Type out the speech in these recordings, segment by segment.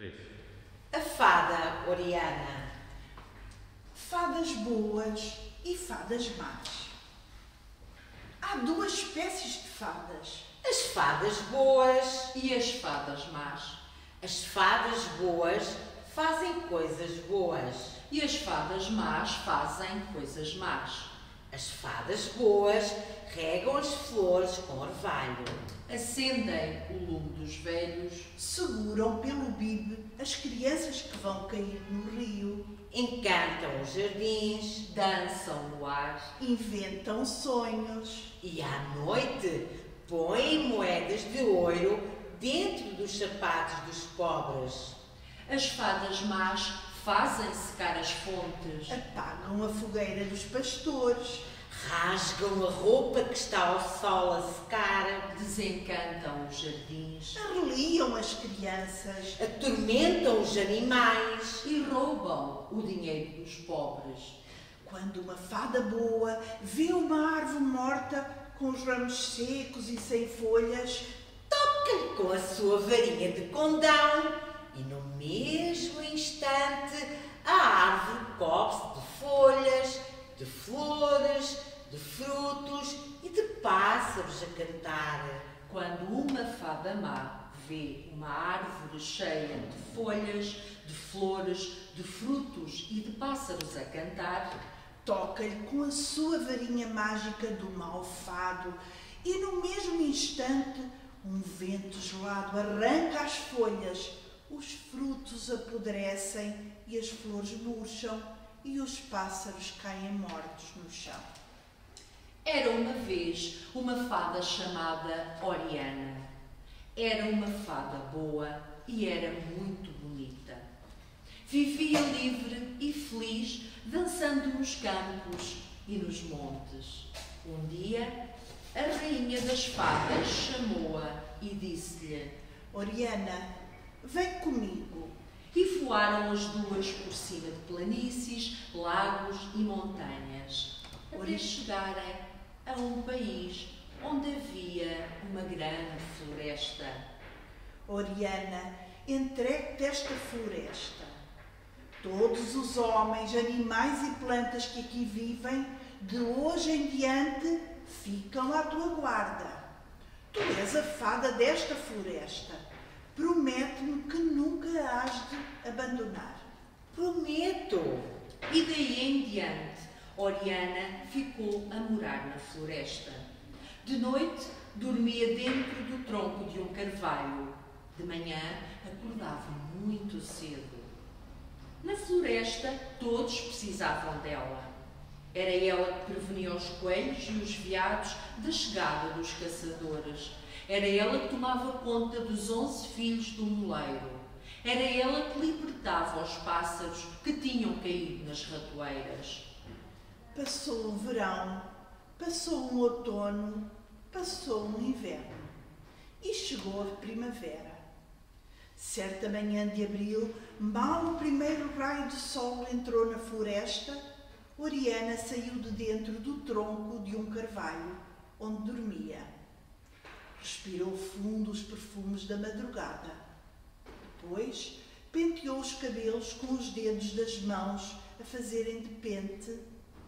3. A fada Oriana. Fadas boas e fadas más. Há duas espécies de fadas. As fadas boas. E as fadas más. As fadas boas fazem coisas boas. E as fadas más fazem coisas más. As fadas boas regam as flores com orvalho. Acendem o lume dos velhos. Seguram pelo bibe as crianças que vão cair no rio. Encantam os jardins. Dançam no ar. Inventam sonhos. E à noite põem moedas de ouro dentro dos sapatos dos pobres. As fadas más fazem secar as fontes. Apagam a fogueira dos pastores. Rasgam a roupa que está ao sol a secar. Desencantam os jardins. Arreliam as crianças. Atormentam os animais. E roubam o dinheiro dos pobres. Quando uma fada boa vê uma árvore morta com os ramos secos e sem folhas, Toca-lhe com a sua varinha de condão e no mesmo instante a árvore cobre-se de folhas, de flores, de frutos e de pássaros a cantar. Quando uma fada má vê uma árvore cheia de folhas, de flores, de frutos e de pássaros a cantar, toca-lhe com a sua varinha mágica do mau fado e no mesmo instante um vento gelado arranca as folhas, os frutos apodrecem e as flores murcham e os pássaros caem mortos no chão. Era uma vez uma fada chamada Oriana. Era uma fada boa e era muito bonita. Vivia livre e feliz, dançando nos campos e nos montes. Um dia, a rainha das fadas chamou-a e disse-lhe: Oriana, vem comigo. E voaram as duas por cima de planícies, lagos e montanhas, até chegarem a um país onde havia uma grande floresta. Oriana, entregue-te esta floresta. Todos os homens, animais e plantas que aqui vivem, de hoje em diante, ficam à tua guarda. Tu és a fada desta floresta. Promete-me que nunca a has de abandonar. Prometo! E daí em diante, Oriana ficou a morar na floresta. De noite, dormia dentro do tronco de um carvalho. De manhã, acordava muito cedo. Na floresta, todos precisavam dela. Era ela que prevenia os coelhos e os veados da chegada dos caçadores. Era ela que tomava conta dos 11 filhos do moleiro. Era ela que libertava os pássaros que tinham caído nas ratoeiras. Passou um verão, passou um outono, passou um inverno e chegou a primavera. Certa manhã de abril, mal o primeiro raio de sol entrou na floresta, Oriana saiu de dentro do tronco de um carvalho onde dormia. Respirou fundo os perfumes da madrugada. Depois, penteou os cabelos com os dedos das mãos a fazerem de pente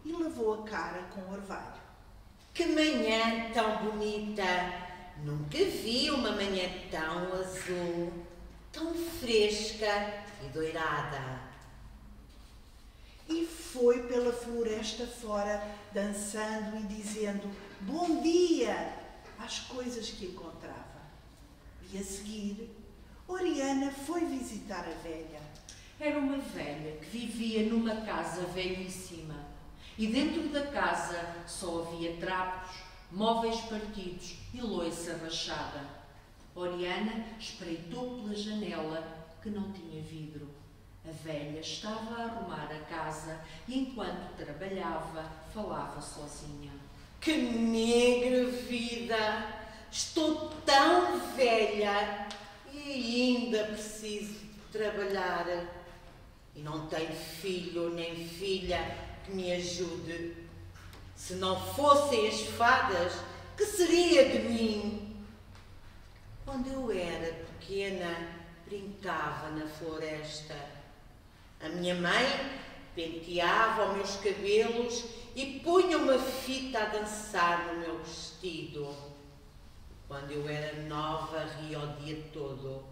e lavou a cara com orvalho. Que manhã tão bonita! Nunca vi uma manhã tão azul, tão fresca e doirada. E foi pela floresta fora, dançando e dizendo bom dia às coisas que encontrava. E a seguir, Oriana foi visitar a velha. Era uma velha que vivia numa casa velhíssima. E dentro da casa só havia trapos, móveis partidos e louça rachada. Oriana espreitou pela janela que não tinha vidro. A velha estava a arrumar a casa e, enquanto trabalhava, falava sozinha. Que negra vida! Estou tão velha e ainda preciso trabalhar. E não tenho filho nem filha que me ajude. Se não fossem as fadas, que seria de mim? Quando eu era pequena, brincava na floresta. A minha mãe penteava os meus cabelos e punha uma fita a dançar no meu vestido. Quando eu era nova, ria o dia todo.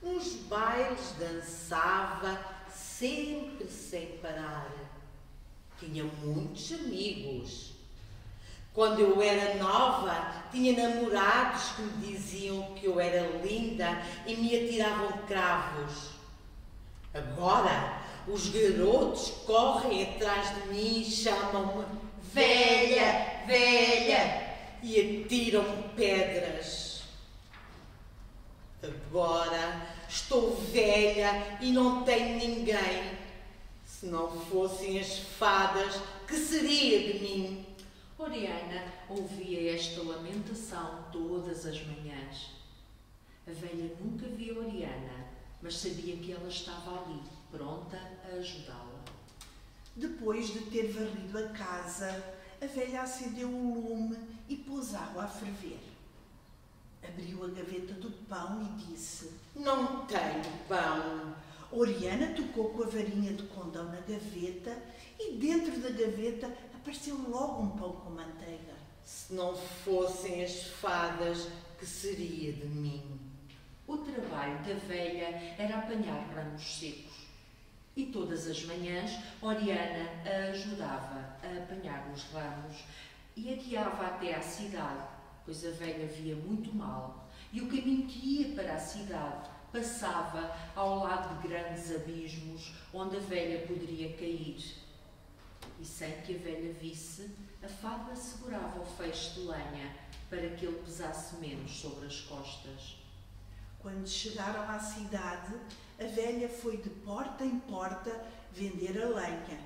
Nos bailes dançava sempre sem parar. Tinha muitos amigos. Quando eu era nova, tinha namorados que me diziam que eu era linda e me atiravam cravos. Agora, os garotos correm atrás de mim e chamam-me velha, velha e atiram-me pedras. Agora estou velha e não tenho ninguém. Se não fossem as fadas, que seria de mim? Oriana ouvia esta lamentação todas as manhãs. A velha nunca via Oriana, mas sabia que ela estava ali, pronta a ajudá-la. Depois de ter varrido a casa, a velha acendeu o lume e pôs água a ferver. Abriu a gaveta do pão e disse: Não tenho pão. Oriana tocou com a varinha de condão na gaveta e dentro da gaveta apareceu logo um pão com manteiga. Se não fossem as fadas, que seria de mim? O trabalho da velha era apanhar ramos secos. E todas as manhãs, Oriana a ajudava a apanhar os ramos e a guiava até à cidade, pois a velha via muito mal e o caminho que ia para a cidade passava ao lado de grandes abismos onde a velha poderia cair. E sem que a velha visse, a fada segurava o feixe de lenha para que ele pesasse menos sobre as costas. Quando chegaram à cidade, a velha foi de porta em porta vender a lenha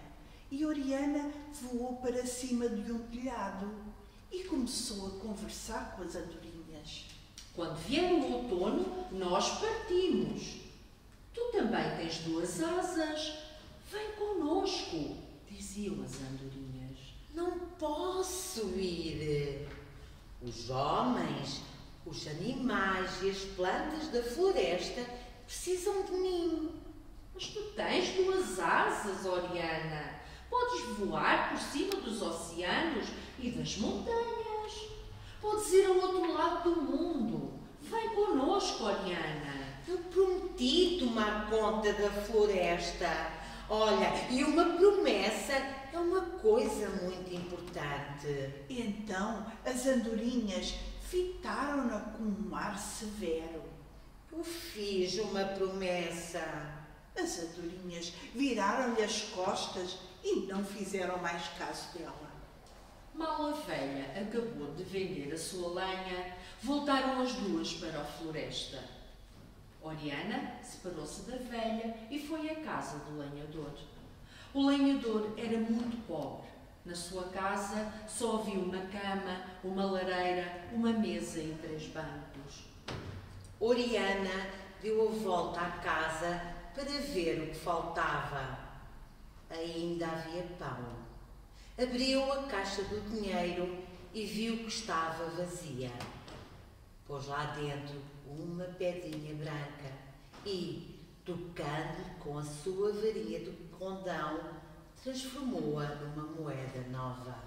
e Oriana voou para cima de um telhado e começou a conversar com as andorinhas. Quando vier o outono, nós partimos. Tu também tens 2 asas. Vem conosco, diziam as andorinhas. Não posso ir. Os homens, os animais e as plantas da floresta precisam de mim. Mas tu tens 2 asas, Oriana. Podes voar por cima dos oceanos e das montanhas. Podes ir ao outro lado do mundo. Vem connosco, Oriana. Eu prometi tomar conta da floresta. Olha, e uma promessa é uma coisa muito importante. Então as andorinhas fitaram-na com um ar severo. Eu fiz uma promessa. As andorinhas viraram-lhe as costas e não fizeram mais caso dela. Mal a velha acabou de vender a sua lenha, voltaram as 2 para a floresta. Oriana separou-se da velha e foi à casa do lenhador. O lenhador era muito pobre. Na sua casa só havia uma cama, uma lareira, uma mesa e 3 bancos. Oriana deu a volta à casa para ver o que faltava. Ainda havia pão. Abriu a caixa do dinheiro e viu que estava vazia. Pôs lá dentro uma pedrinha branca e, tocando com a sua varinha de condão, transformou-a numa moeda nova.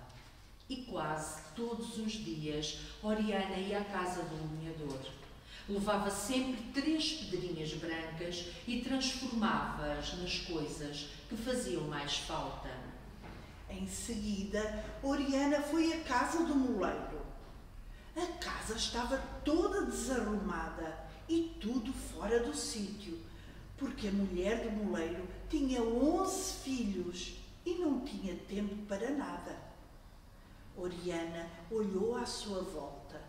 E quase todos os dias, Oriana ia à casa do lenhador. Levava sempre 3 pedrinhas brancas e transformava-as nas coisas que faziam mais falta. Em seguida, Oriana foi à casa do moleiro. A casa estava toda desarrumada e tudo fora do sítio, porque a mulher do moleiro tinha 11 filhos e não tinha tempo para nada. Oriana olhou à sua volta.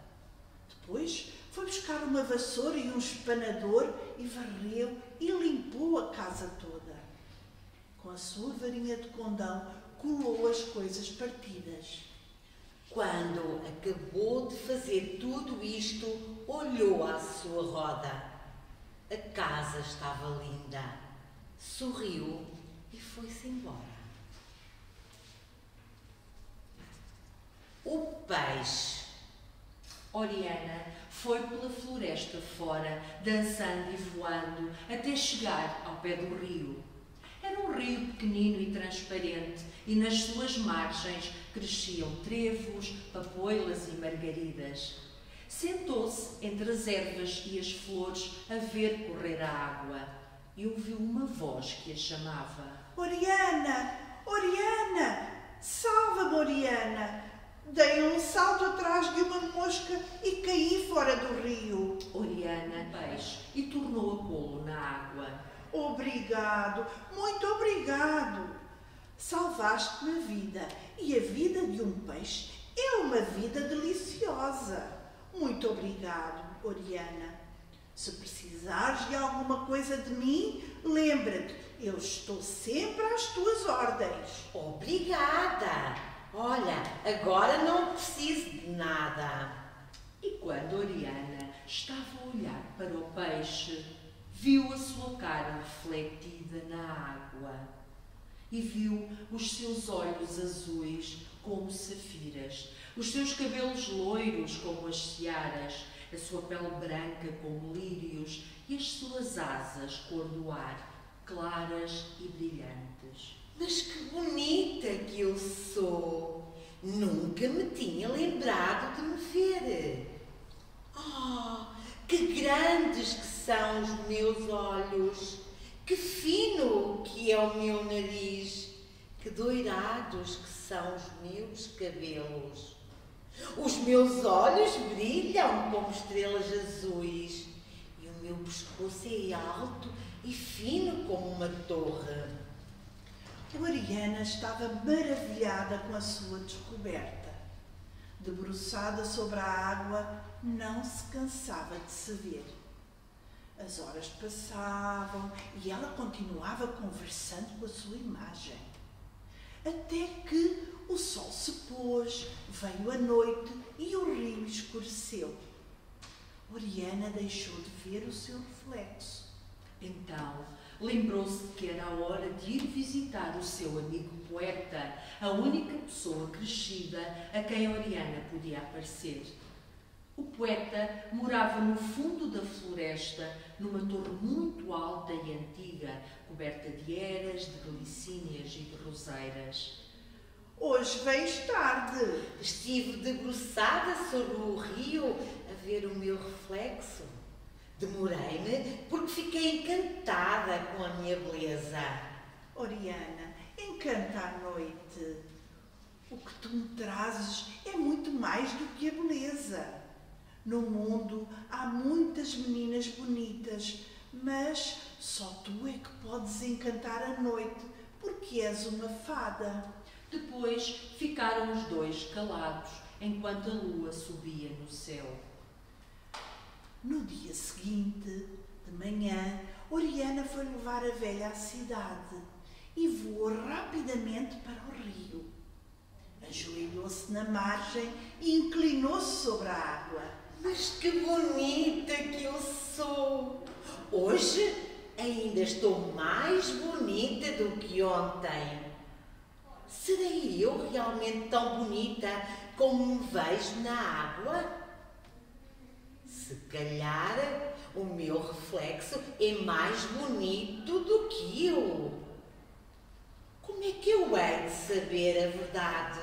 Depois foi buscar uma vassoura e um espanador e varreu e limpou a casa toda. Com a sua varinha de condão, colou as coisas partidas. Quando acabou de fazer tudo isto, olhou à sua roda. A casa estava linda. Sorriu e foi-se embora. O peixe. Oriana foi pela floresta fora, dançando e voando, até chegar ao pé do rio. Era um rio pequenino e transparente, e nas suas margens cresciam trevos, papoilas e margaridas. Sentou-se entre as ervas e as flores a ver correr a água e ouviu uma voz que a chamava. Oriana! Oriana! Salva-me, Oriana! Dei um salto atrás de uma mosca e caí fora do rio. Oriana peixe e tornou a pô-lo na água. Obrigado, muito obrigado. Salvaste-me a vida, e a vida de um peixe é uma vida deliciosa. Muito obrigado, Oriana. Se precisares de alguma coisa de mim, lembra-te, eu estou sempre às tuas ordens. Obrigada! Olha, agora não preciso de nada. E quando Oriana estava a olhar para o peixe, viu a sua cara refletida na água e viu os seus olhos azuis como safiras, os seus cabelos loiros como as searas, a sua pele branca como lírios e as suas asas cor do ar, claras e brilhantes. Mas que bonita que eu sou! Nunca me tinha lembrado de me ver. Oh, que grandes que são os meus olhos! Que fino que é o meu nariz! Que doirados que são os meus cabelos! Os meus olhos brilham como estrelas azuis e o meu pescoço é alto e fino como uma torre. Oriana estava maravilhada com a sua descoberta. Debruçada sobre a água, não se cansava de se ver. As horas passavam e ela continuava conversando com a sua imagem. Até que o sol se pôs, veio a noite e o rio escureceu. Oriana deixou de ver o seu reflexo. Então, lembrou-se de que era a hora de ir visitar o seu amigo poeta, a única pessoa crescida a quem Oriana podia aparecer. O poeta morava no fundo da floresta, numa torre muito alta e antiga, coberta de eras, de glicínias e de roseiras. Hoje vens tarde. Estive debruçada sobre o rio a ver o meu reflexo. Demorei-me porque fiquei encantada com a minha beleza. Oriana, encanta a noite. O que tu me trazes é muito mais do que a beleza. No mundo há muitas meninas bonitas, mas só tu é que podes encantar a noite, porque és uma fada. Depois ficaram os dois calados, enquanto a lua subia no céu. No dia seguinte, de manhã, Oriana foi levar a velha à cidade e voou rapidamente para o rio. Ajoelhou-se na margem e inclinou-se sobre a água. Mas que bonita que eu sou! Hoje ainda estou mais bonita do que ontem. Serei eu realmente tão bonita como me vejo na água? Se calhar o meu reflexo é mais bonito do que eu. Como é que eu hei de saber a verdade?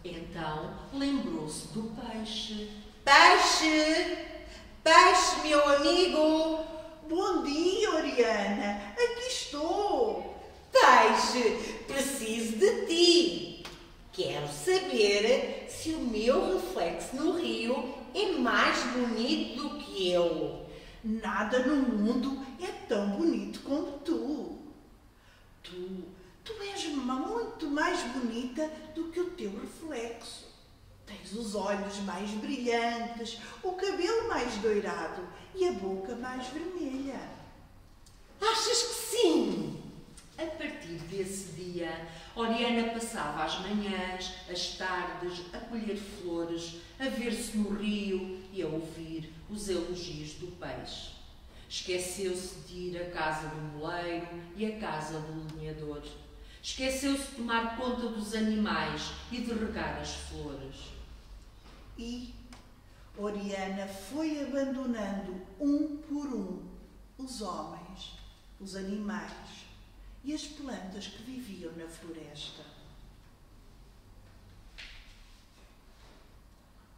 Então lembrou-se do peixe. Peixe! Peixe, meu amigo! Bom dia, Oriana. Aqui estou. Peixe, preciso de ti. Quero saber se o meu reflexo no rio é mais bonito do que eu. Nada no mundo é tão bonito como tu. Tu és muito mais bonita do que o teu reflexo. Tens os olhos mais brilhantes, o cabelo mais doirado e a boca mais vermelha. Achas que sim? A partir desse dia, Oriana passava as manhãs, as tardes, a colher flores, a ver-se no rio e a ouvir os elogios do peixe. Esqueceu-se de ir à casa do moleiro e à casa do lenhador. Esqueceu-se de tomar conta dos animais e de regar as flores. E Oriana foi abandonando um por um os homens, os animais e as plantas que viviam na floresta.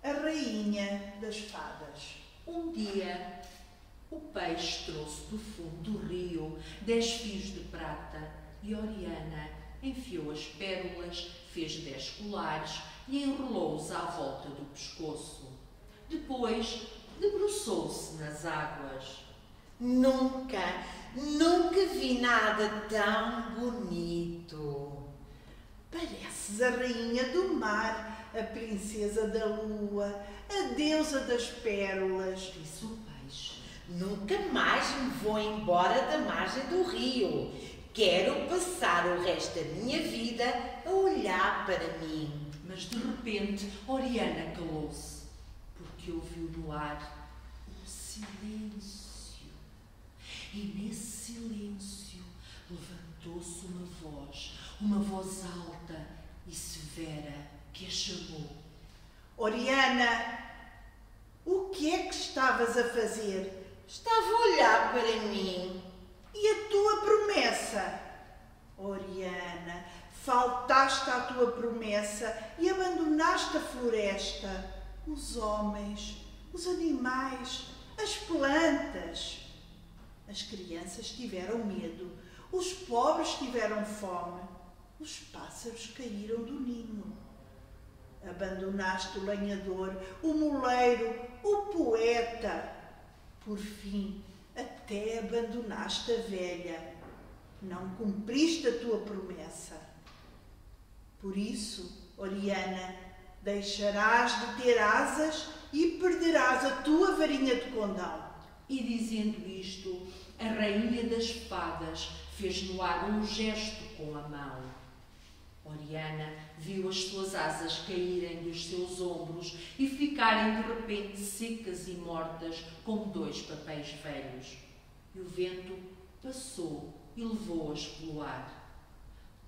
A rainha das fadas. Um dia, o peixe trouxe do fundo do rio 10 fios de prata e Oriana enfiou as pérolas, fez 10 colares e enrolou-os à volta do pescoço. Depois, debruçou-se nas águas. Nunca vi nada tão bonito. Pareces a rainha do mar, a princesa da lua, a deusa das pérolas, Disse o peixe. Nunca mais me vou embora da margem do rio. Quero passar o resto da minha vida a olhar para mim. Mas de repente, Oriana calou-se, porque ouviu no ar um silêncio. E nesse silêncio levantou-se uma voz alta e severa, que a chamou. Oriana, o que é que estavas a fazer? Estava a olhar para mim. E a tua promessa? Oriana, faltaste à tua promessa e abandonaste a floresta, os homens, os animais, as plantas. As crianças tiveram medo, os pobres tiveram fome, os pássaros caíram do ninho. Abandonaste o lenhador, o moleiro, o poeta. Por fim, até abandonaste a velha. Não cumpriste a tua promessa. Por isso, Oriana, deixarás de ter asas e perderás a tua varinha de condão. E dizendo isto, a rainha das fadas fez no ar um gesto com a mão. Oriana viu as suas asas caírem dos seus ombros e ficarem de repente secas e mortas como 2 papéis velhos. E o vento passou e levou-as pelo ar.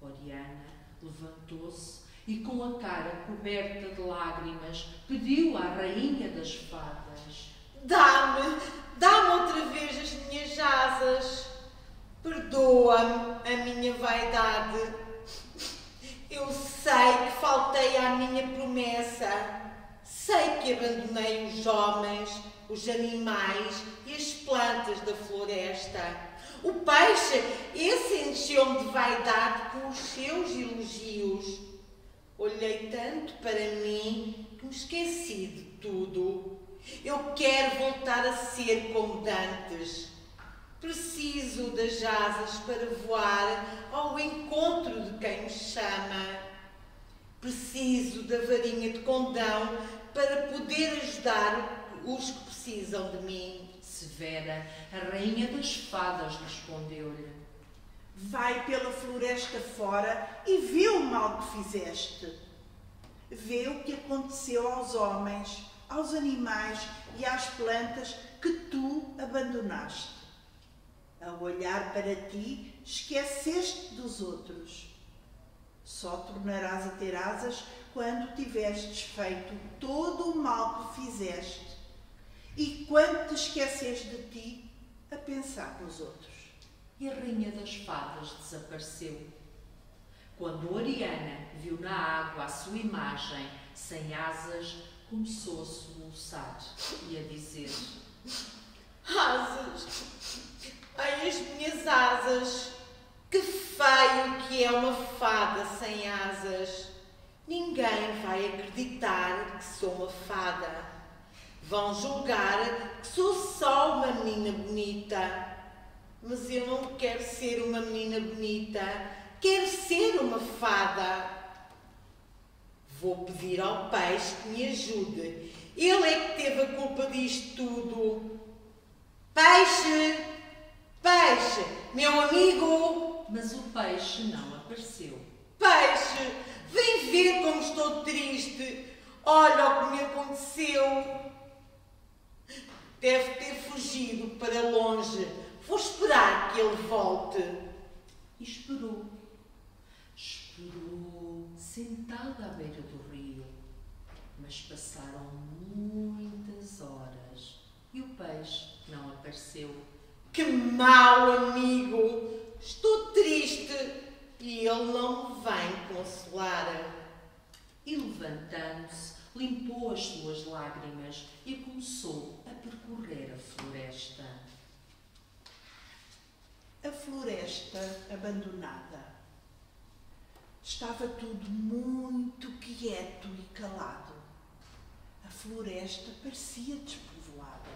Oriana levantou-se e, com a cara coberta de lágrimas, pediu à rainha das fadas: Dá-me outra vez as minhas asas. Perdoa-me a minha vaidade. Eu sei que faltei à minha promessa. Sei que abandonei os homens, os animais e as plantas da floresta. O peixe, esse encheu-me de vaidade com os seus elogios. Olhei tanto para mim que me esqueci de tudo. Eu quero voltar a ser como dantes. Preciso das asas para voar ao encontro de quem me chama. Preciso da varinha de condão para poder ajudar os que precisam de mim. Severa, a rainha das fadas respondeu-lhe: Vai pela floresta fora e vê o mal que fizeste. Vê o que aconteceu aos homens, aos animais e às plantas que tu abandonaste. Ao olhar para ti, esqueceste dos outros. Só tornarás a ter asas quando tiveres desfeito todo o mal que fizeste e quando te esqueceres de ti a pensar nos outros. E a rainha das fadas desapareceu. Quando Oriana viu na água a sua imagem sem asas, começou a soluçar e a dizer: Asas! Ai, as minhas asas! Que feio que é uma fada sem asas! Ninguém vai acreditar que sou uma fada. Vão julgar que sou só uma menina bonita. Mas eu não quero ser uma menina bonita. Quero ser uma fada. Vou pedir ao peixe que me ajude. Ele é que teve a culpa disto tudo. Peixe! Peixe! Meu amigo! Mas o peixe não apareceu. Peixe! Vem ver como estou triste. Olha o que me aconteceu. Deve ter fugido para longe. Vou esperar que ele volte. E esperou. Esperou, sentada à beira do rio. Mas Mas passaram muitas horas e o peixe não apareceu. Que mau amigo! Estou triste e ele não me vem consolar. E levantando-se, limpou as suas lágrimas e começou a percorrer a floresta. A floresta abandonada. Estava tudo muito quieto e calado. A floresta parecia despovoada.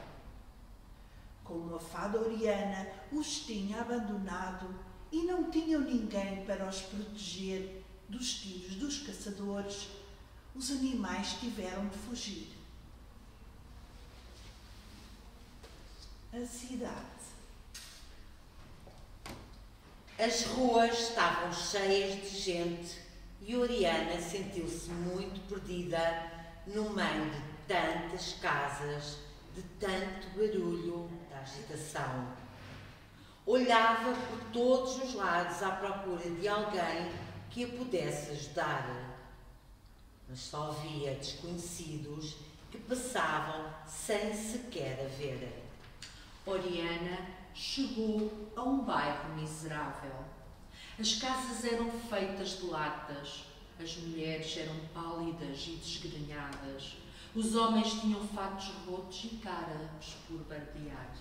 Como a fada Oriana os tinha abandonado e não tinham ninguém para os proteger dos tiros dos caçadores, os animais tiveram de fugir. A cidade. As ruas estavam cheias de gente e Oriana sentiu-se muito perdida no meio de tantas casas, de tanto barulho, da agitação. Olhava por todos os lados à procura de alguém que a pudesse ajudar, mas só via desconhecidos que passavam sem sequer a ver. Oriana chegou a um bairro miserável. As casas eram feitas de latas, as mulheres eram pálidas e desgrenhadas, os homens tinham fatos rotos e caras por barbear.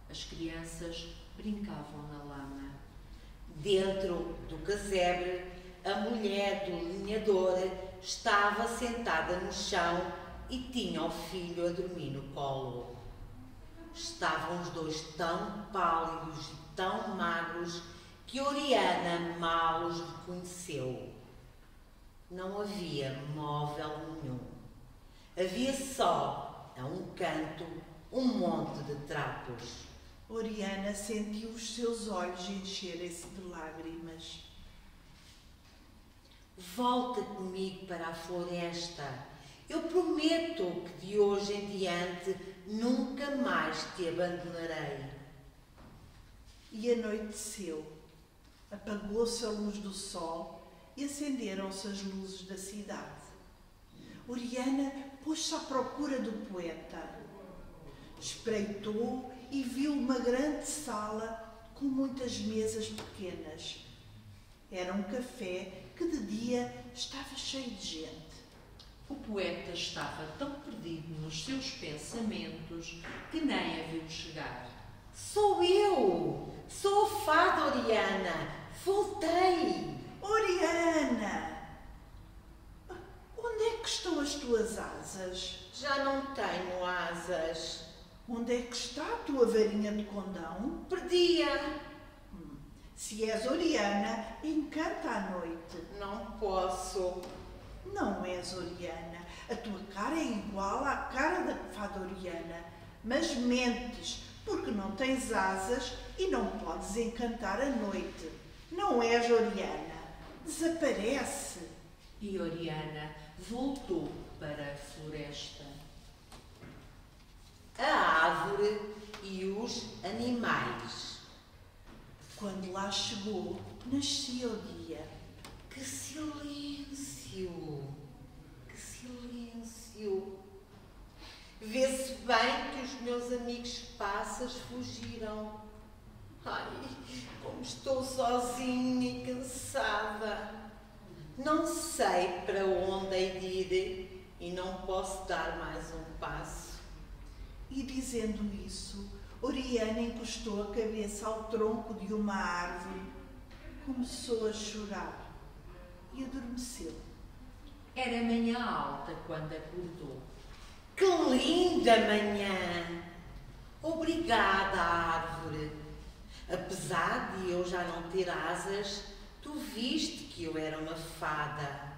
As crianças brincavam na lama. Dentro do casebre, a mulher do lenhador estava sentada no chão e tinha o filho a dormir no colo. Estavam os dois tão pálidos e tão magros que Oriana mal os reconheceu. Não havia móvel nenhum. Havia só, a um canto, um monte de trapos. Oriana sentiu os seus olhos encherem-se de lágrimas. Volta comigo para a floresta. Eu prometo que de hoje em diante nunca mais te abandonarei. E anoiteceu. Apagou-se a luz do sol e acenderam-se as luzes da cidade. Oriana pôs-se à procura do poeta. Espreitou e viu uma grande sala com muitas mesas pequenas. Era um café que de dia estava cheio de gente. O poeta estava tão perdido nos seus pensamentos que nem a viu chegar. Sou eu! Sou a fada Oriana! Voltei! Oriana! Onde é que estão as tuas asas? Já não tenho asas. Onde é que está a tua varinha de condão? Perdi-a. Se és Oriana, encanta à noite. Não posso. Não és Oriana. A tua cara é igual à cara da fada Oriana. Mas mentes, porque não tens asas e não podes encantar à noite. Não és Oriana. Desaparece. E Oriana voltou para a floresta. A árvore e os animais. Quando lá chegou, nascia o dia. Que silêncio! Que silêncio! Vê-se bem que os meus amigos pássaros fugiram. Ai, como estou sozinha e cansada. Não sei para onde hei de ir e não posso dar mais um passo. E dizendo isso, Oriana encostou a cabeça ao tronco de uma árvore, começou a chorar e adormeceu. Era manhã alta quando acordou. Que linda manhã! Obrigada, árvore. Apesar de eu já não ter asas, tu viste que eu era uma fada.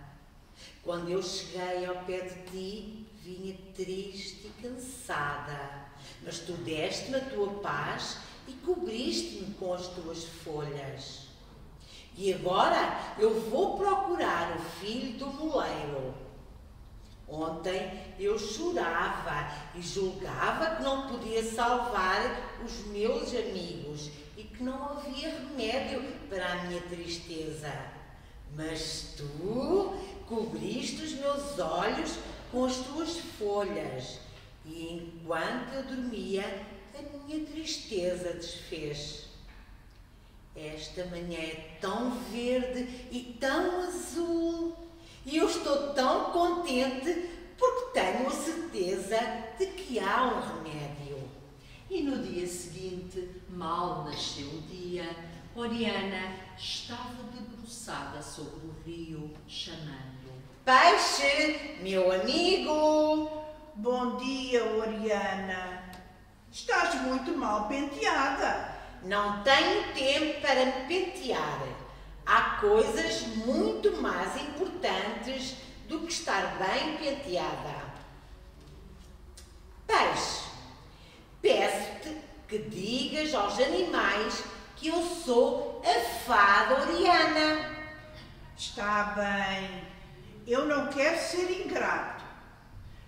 Quando eu cheguei ao pé de ti, vinha triste e cansada. Mas tu deste-me a tua paz e cobriste-me com as tuas folhas. E agora eu vou procurar o filho do moleiro. Ontem eu chorava e julgava que não podia salvar os meus amigos e que não havia remédio para a minha tristeza. Mas tu cobriste os meus olhos com as tuas folhas, e enquanto eu dormia, a minha tristeza desfez. Esta manhã é tão verde e tão azul, e eu estou tão contente porque tenho a certeza de que há um remédio. E no dia seguinte, mal nasceu o dia, Oriana estava debruçada sobre o rio, chamando: Peixe, meu amigo! Bom dia, Oriana. Estás muito mal penteada. Não tenho tempo para me pentear. Há coisas muito mais importantes do que estar bem penteada. Peixe, peço-te que digas aos animais que eu sou a fada Oriana. Está bem. Eu não quero ser ingrato.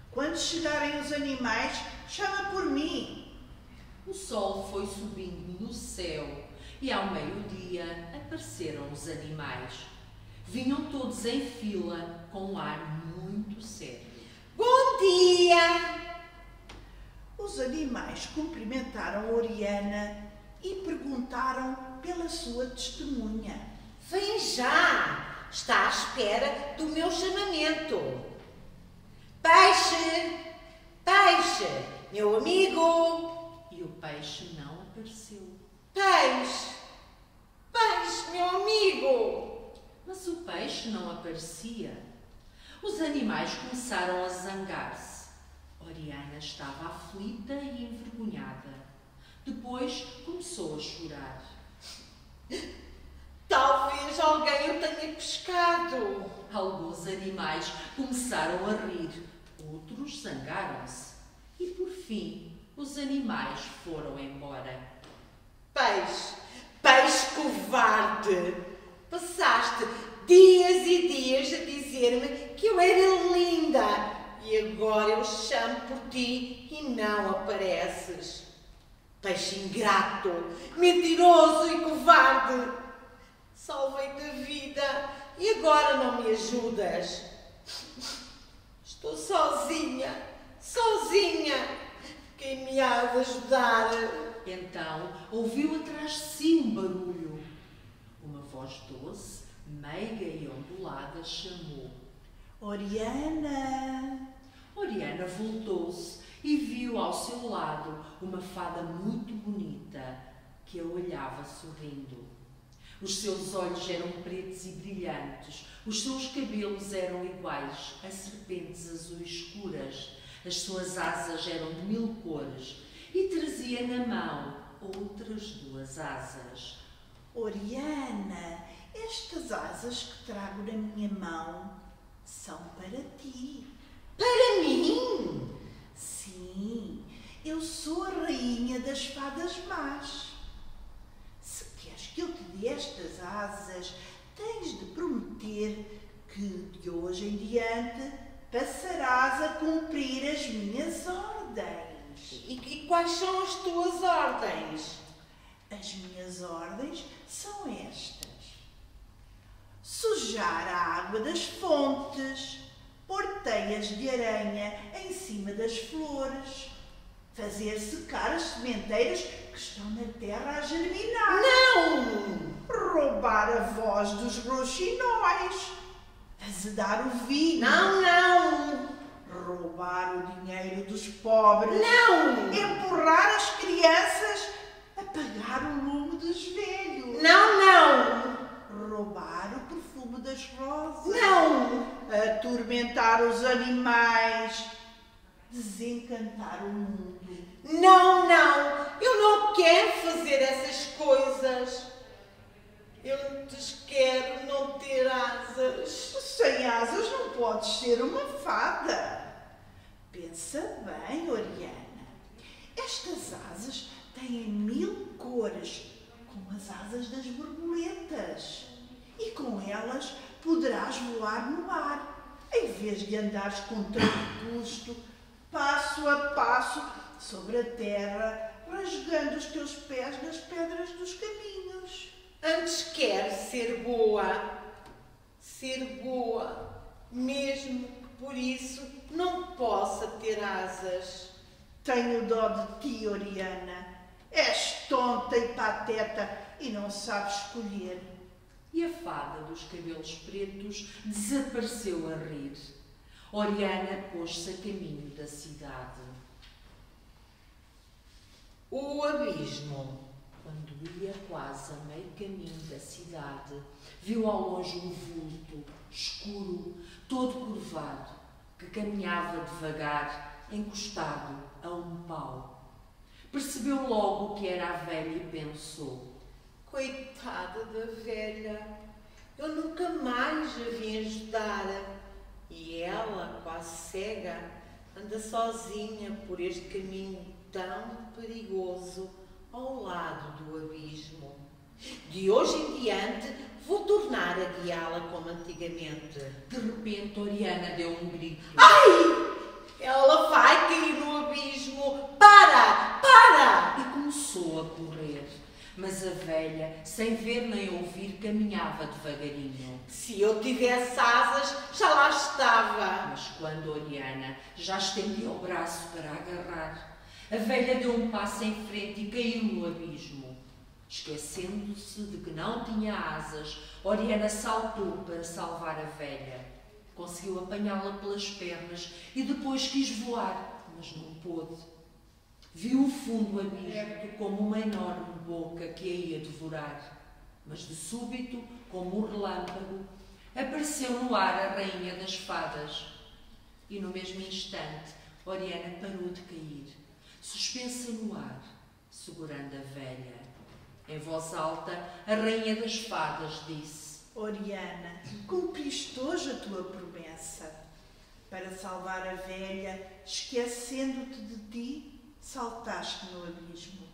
Quando chegarem os animais, chama por mim. O sol foi subindo no céu e ao meio-dia apareceram os animais. Vinham todos em fila com um ar muito sério. Bom dia! Os animais cumprimentaram Oriana e perguntaram pela sua testemunha. Vem já! Está à espera do meu chamamento. Peixe! Peixe! Meu amigo! E o peixe não apareceu. Peixe! Peixe, meu amigo! Mas o peixe não aparecia. Os animais começaram a zangar-se. Oriana estava aflita e envergonhada. Depois começou a chorar. Talvez alguém o tenha pescado. Alguns animais começaram a rir, outros zangaram-se. E por fim, os animais foram embora. Peixe, peixe covarde! Passaste dias e dias a dizer-me que eu era linda e agora eu chamo por ti e não apareces. Peixe ingrato, mentiroso e covarde! Salvei-te a vida e agora não me ajudas. Estou sozinha, sozinha. Quem me há de ajudar? Então ouviu atrás de si um barulho. Uma voz doce, meiga e ondulada chamou: Oriana! Oriana voltou-se e viu ao seu lado uma fada muito bonita que a olhava sorrindo. Os seus olhos eram pretos e brilhantes, os seus cabelos eram iguais a serpentes azuis escuras, as suas asas eram de 1000 cores e trazia na mão outras 2 asas. Oriana, estas asas que trago na minha mão são para ti. Para mim? Sim, eu sou a rainha das fadas más. Se queres que eu te dê estas asas, tens de prometer que de hoje em diante passarás a cumprir as minhas ordens. E quais são as tuas ordens? As minhas ordens são estas: sujar a água das fontes, pôr teias de aranha em cima das flores, fazer secar as sementeiras que estão na terra a germinar. Não! Roubar a voz dos rouxinóis, azedar o vinho. Não! Roubar o dinheiro dos pobres. Não! Empurrar as crianças, apagar o lume dos velhos. Não! Roubar o perfume das rosas. Não! Atormentar os animais. Desencantar o mundo. Não! Eu não quero fazer essas coisas. Eu antes quero não ter asas. Sem asas não podes ser uma fada. Pensa bem, Oriana. Estas asas têm 1000 cores, como as asas das borboletas. E com elas poderás voar no ar, em vez de andares com tanto custo, passo a passo, sobre a terra, rasgando os teus pés nas pedras dos caminhos. Antes quero ser boa, mesmo por isso não possa ter asas. Tenho dó de ti, Oriana. És tonta e pateta e não sabes escolher. E a fada dos cabelos pretos desapareceu a rir. Oriana pôs-se a caminho da cidade. O abismo. Quando ia quase a meio caminho da cidade, viu ao longe um vulto, escuro, todo curvado, que caminhava devagar, encostado a um pau. Percebeu logo que era a velha e pensou: Coitada da velha, eu nunca mais a vim ajudar. E ela, quase cega, anda sozinha por este caminho tão perigoso ao lado do abismo. De hoje em diante vou tornar a guiá-la como antigamente. De repente, Oriana deu um grito. Ai! Ela vai cair no abismo! Para! Para! E começou a correr. Mas a velha, sem ver nem ouvir, caminhava devagarinho. Se eu tivesse asas, já lá estava. Mas quando Oriana já estendia o braço para agarrar, a velha deu um passo em frente e caiu no abismo. Esquecendo-se de que não tinha asas, Oriana saltou para salvar a velha. Conseguiu apanhá-la pelas pernas e depois quis voar, mas não pôde. Viu o fundo abismo como uma enorme boca que a ia devorar. Mas de súbito, como um relâmpago, apareceu no ar a rainha das fadas. E no mesmo instante, Oriana parou de cair, suspensa no ar, segurando a velha. Em voz alta, a rainha das fadas disse: Oriana, cumpriste hoje a tua promessa. Para salvar a velha, esquecendo-te de ti, saltaste no abismo.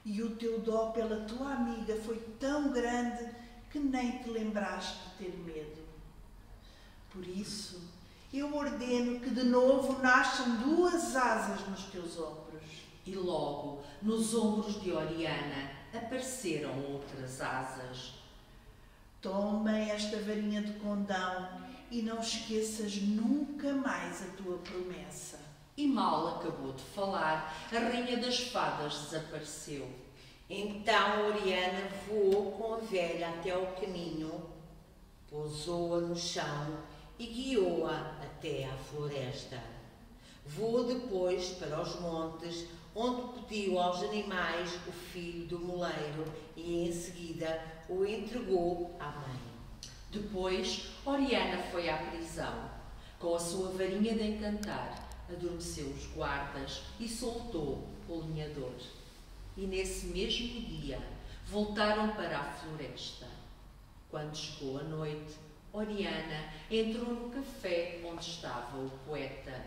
E o teu dó pela tua amiga foi tão grande que nem te lembraste de ter medo. Por isso, eu ordeno que de novo nasçam 2 asas nos teus ombros. E logo, nos ombros de Oriana, apareceram outras asas. Toma esta varinha de condão e não esqueças nunca mais a tua promessa. E mal acabou de falar, a rainha das fadas desapareceu. Então Oriana voou com a velha até ao caminho, pousou-a no chão e guiou-a até à floresta. Voou depois para os montes, onde pediu aos animais o filho do moleiro e em seguida o entregou à mãe. Depois, Oriana foi à prisão. Com a sua varinha de encantar, adormeceu os guardas e soltou o lenhador. E nesse mesmo dia, voltaram para a floresta. Quando chegou a noite, Oriana entrou no café onde estava o poeta.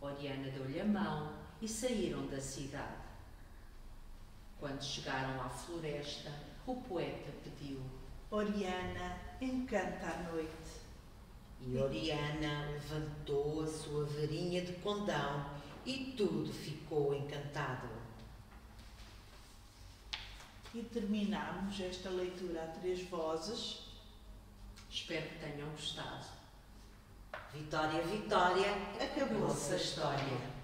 Oriana deu-lhe a mão e saíram da cidade. Quando chegaram à floresta, o poeta pediu: Oriana, encanta a noite. E Oriana levantou a sua varinha de condão e tudo ficou encantado. E terminamos esta leitura a 3 vozes. Espero que tenham gostado. Vitória, Vitória, Acabou-se acabou-se a história.